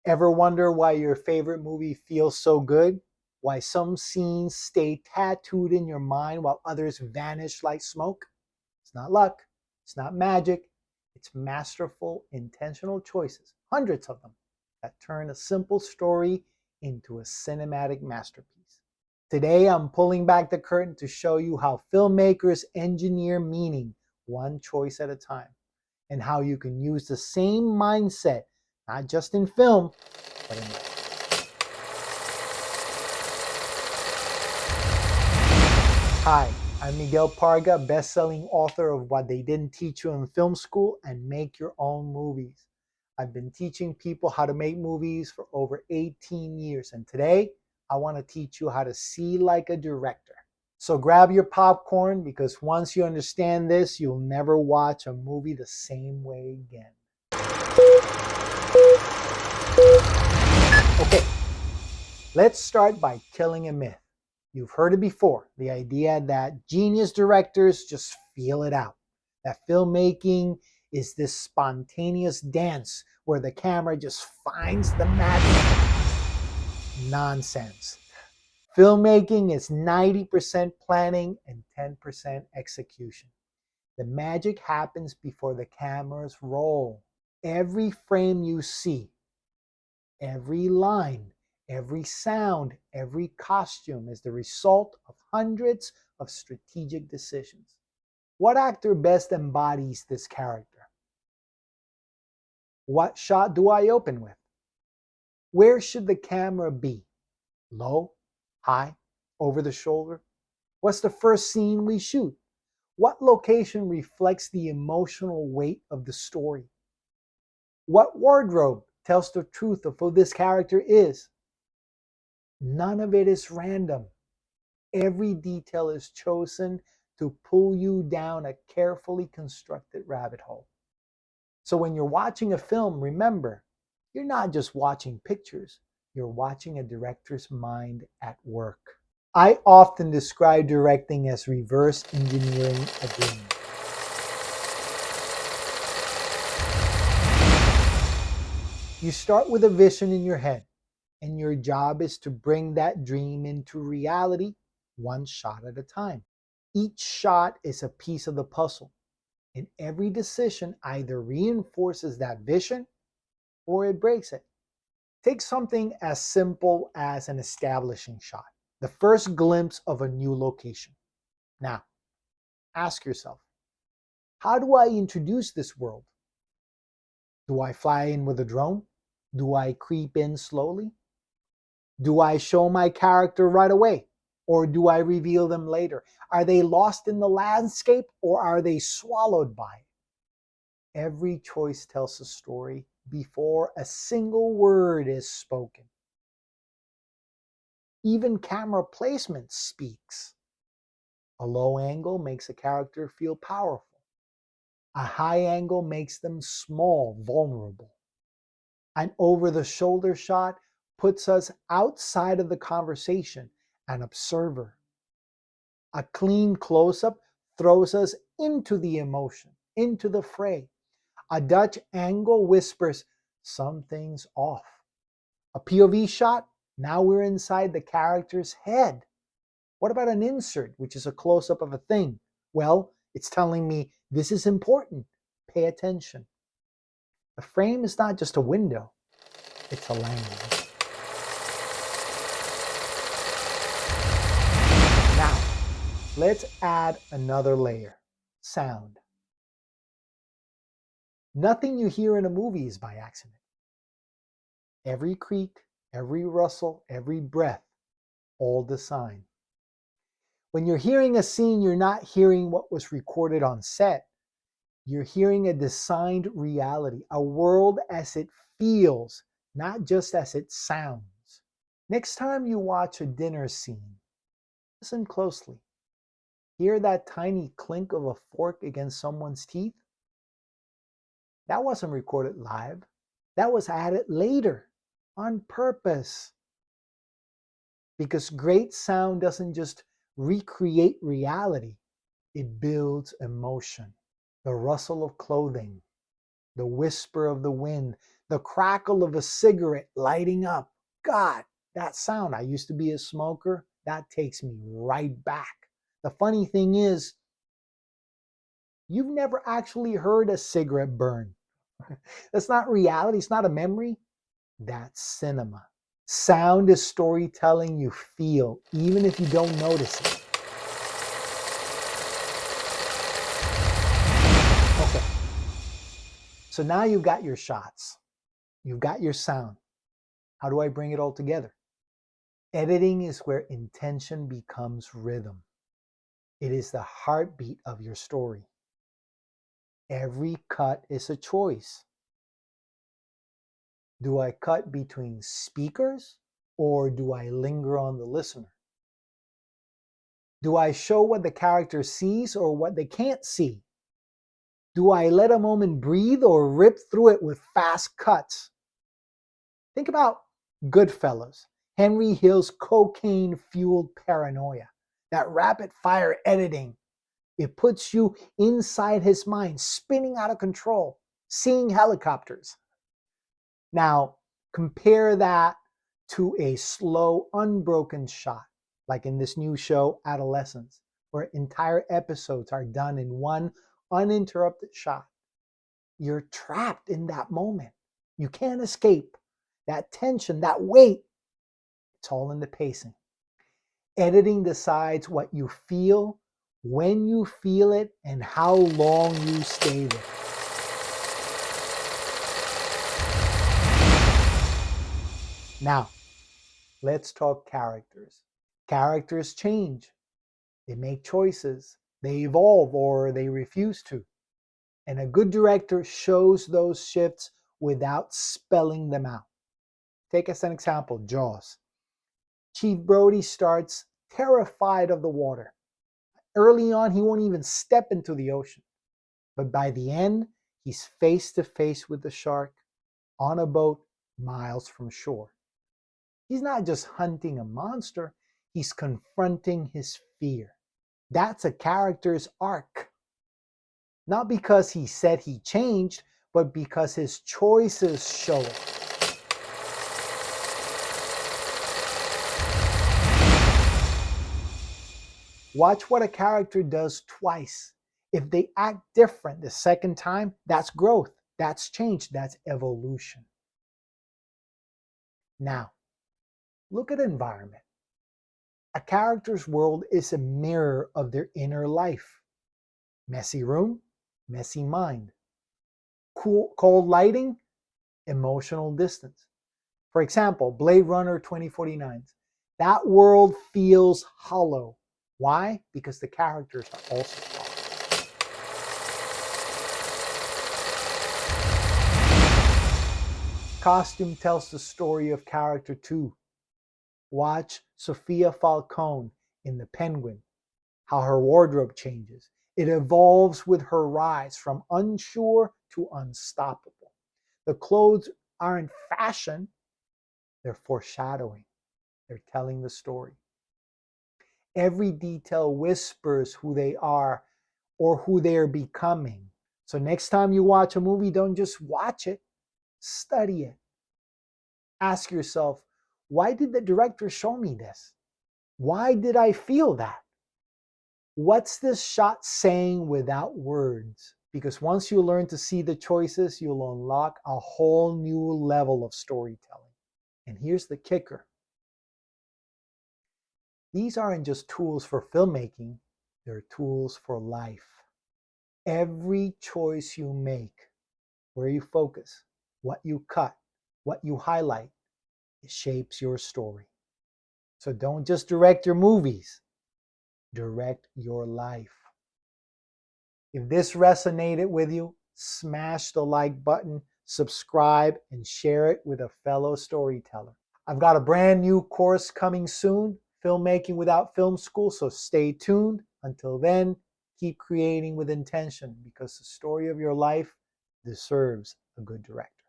Ever wonder why your favorite movie feels so good? Why some scenes stay tattooed in your mind while others vanish like smoke? It's not luck, it's not magic, it's masterful, intentional choices, hundreds of them, that turn a simple story into a cinematic masterpiece. Today, I'm pulling back the curtain to show you how filmmakers engineer meaning one choice at a time, and how you can use the same mindset, not just in film, but in life. Hi, I'm Miguel Parga, best-selling author of What They Didn't Teach You in Film School and Make Your Own Movies. I've been teaching people how to make movies for over 18 years, and today I want to teach you how to see like a director. So grab your popcorn, because once you understand this, you'll never watch a movie the same way again. Okay, let's start by killing a myth. You've heard it before, the idea that genius directors just feel it out, that filmmaking is this spontaneous dance where the camera just finds the magic. Nonsense. Filmmaking is 90% planning and 10% execution. The magic happens before the cameras roll. Every frame you see, every line, every sound, every costume is the result of hundreds of strategic decisions. What actor best embodies this character? What shot do I open with? Where should the camera be? Low, high, over the shoulder? What's the first scene we shoot? What location reflects the emotional weight of the story? What wardrobe tells the truth of who this character is? None of it is random. Every detail is chosen to pull you down a carefully constructed rabbit hole. So when you're watching a film, remember, you're not just watching pictures, you're watching a director's mind at work. I often describe directing as reverse engineering a dream. You start with a vision in your head, and your job is to bring that dream into reality one shot at a time. Each shot is a piece of the puzzle, and every decision either reinforces that vision or it breaks it. Take something as simple as an establishing shot, the first glimpse of a new location. Now, ask yourself, how do I introduce this world? Do I fly in with a drone? Do I creep in slowly? Do I show my character right away? Or do I reveal them later? Are they lost in the landscape, or are they swallowed by it? Every choice tells a story before a single word is spoken. Even camera placement speaks. A low angle makes a character feel powerful. A high angle makes them small, vulnerable. An over-the-shoulder shot puts us outside of the conversation, an observer. A clean close-up throws us into the emotion, into the fray. A Dutch angle whispers, something's off. A POV shot, now we're inside the character's head. What about an insert, which is a close-up of a thing? Well, it's telling me this is important. Pay attention. The frame is not just a window, it's a language. Now, let's add another layer, sound. Nothing you hear in a movie is by accident. Every creak, every rustle, every breath, all designed. When you're hearing a scene, you're not hearing what was recorded on set. You're hearing a designed reality, a world as it feels, not just as it sounds. Next time you watch a dinner scene, listen closely. Hear that tiny clink of a fork against someone's teeth? That wasn't recorded live. That was added later on purpose. Because great sound doesn't just recreate reality, it builds emotion. The rustle of clothing, the whisper of the wind, the crackle of a cigarette lighting up. God, that sound. I used to be a smoker. That takes me right back. The funny thing is, you've never actually heard a cigarette burn. That's not reality. It's not a memory. That's cinema. Sound is storytelling you feel, even if you don't notice it. Okay, so now you've got your shots. You've got your sound. How do I bring it all together? Editing is where intention becomes rhythm. It is the heartbeat of your story. Every cut is a choice. Do I cut between speakers or do I linger on the listener? Do I show what the character sees or what they can't see? Do I let a moment breathe or rip through it with fast cuts? Think about Goodfellas, Henry Hill's cocaine-fueled paranoia, that rapid-fire editing. It puts you inside his mind, spinning out of control, seeing helicopters. Now, compare that to a slow, unbroken shot, like in this new show, Adolescence, where entire episodes are done in one uninterrupted shot. You're trapped in that moment. You can't escape. That tension, that weight, it's all in the pacing. Editing decides what you feel, when you feel it, and how long you stay there. Now, let's talk characters. Characters change. They make choices. They evolve or they refuse to. And a good director shows those shifts without spelling them out. Take as an example, Jaws. Chief Brody starts terrified of the water. Early on, he won't even step into the ocean. But by the end, he's face to face with the shark on a boat miles from shore. He's not just hunting a monster, he's confronting his fear. That's a character's arc. Not because he said he changed, but because his choices show it. Watch what a character does twice. If they act different the second time, that's growth, that's change, that's evolution. Now, look at environment. A character's world is a mirror of their inner life. Messy room, messy mind. Cold lighting, emotional distance. For example, Blade Runner 2049. That world feels hollow. Why? Because the characters are also hollow. Costume tells the story of character too. Watch Sophia Falcone in The Penguin, how her wardrobe changes. It evolves with her rise from unsure to unstoppable. The clothes aren't fashion, they're foreshadowing. They're telling the story. Every detail whispers who they are or who they're becoming. So next time you watch a movie, don't just watch it, study it. Ask yourself, why did the director show me this? Why did I feel that? What's this shot saying without words? Because once you learn to see the choices, you'll unlock a whole new level of storytelling. And here's the kicker. These aren't just tools for filmmaking, they're tools for life. Every choice you make, where you focus, what you cut, what you highlight, it shapes your story. So don't just direct your movies, direct your life. If this resonated with you, smash the like button, subscribe, and share it with a fellow storyteller. I've got a brand new course coming soon, Filmmaking Without Film School, so stay tuned. Until then, keep creating with intention because the story of your life deserves a good director.